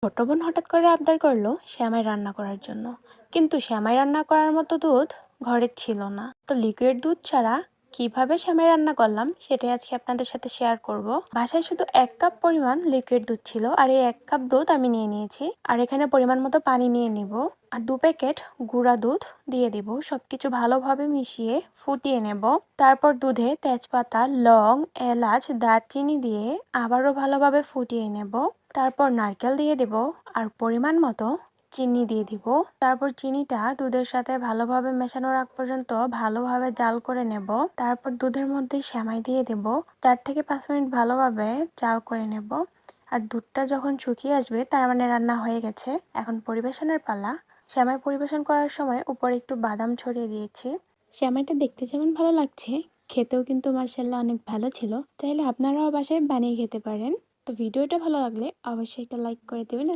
ছোট বোন হঠাৎ করে আবদার করলো সেমাই রান্না করার জন্য, কিন্তু সেমাই রান্না করার মতো দুধ ঘরে ছিল না। তো লিকুইড দুধ ছাড়া কিভাবে সেমাই রান্না করলাম সেটাই আজকে আপনাদের সাথে শেয়ার করব। বাসায় শুধু 1 কাপ পরিমাণ লিকুইড দুধ ছিল, আর এই 1 কাপ দুধ আমি নিয়ে নিয়েছি। আর এখানে পরিমাণ মতো পানি নিয়ে নিব, আর 2 প্যাকেট গুঁড়া দুধ দিয়ে দিব। সবকিছু ভালোভাবে মিশিয়ে ফুটিয়ে নেব। তারপর দুধে তেজপাতা, লং, এলাচ, দারচিনি দিয়ে আবারও ভালোভাবে ফুটিয়ে নেব। তারপর নারকেল দিয়ে দেব, আর পরিমাণ মতো চিনি দিয়ে দিব। তারপর চিনিটা দুধের সাথে ভালোভাবে মেশানোর আগ পর্যন্ত ভালোভাবে জাল করে নেব। তারপর দুধের মধ্যে সেমাই দিয়ে দেব। 4 থেকে 5 মিনিট ভালোভাবে জাল করে নেব। আর দুধটা যখন শুকিয়ে আসবে তার মানে রান্না হয়ে গেছে। এখন পরিবেশনের পালা। সেমাই পরিবেশন করার সময় উপরে একটু বাদাম ছড়িয়ে দিয়েছি। সেমাইটা দেখতে যেমন ভালো লাগছে, খেতেও কিন্তু মাশাআল্লাহ অনেক ভালো ছিল। চাইলে আপনারাও বাসায় বানিয়ে খেতে পারেন। তো ভিডিওটা ভালো লাগলে অবশ্যই একটা লাইক করে দেবেন।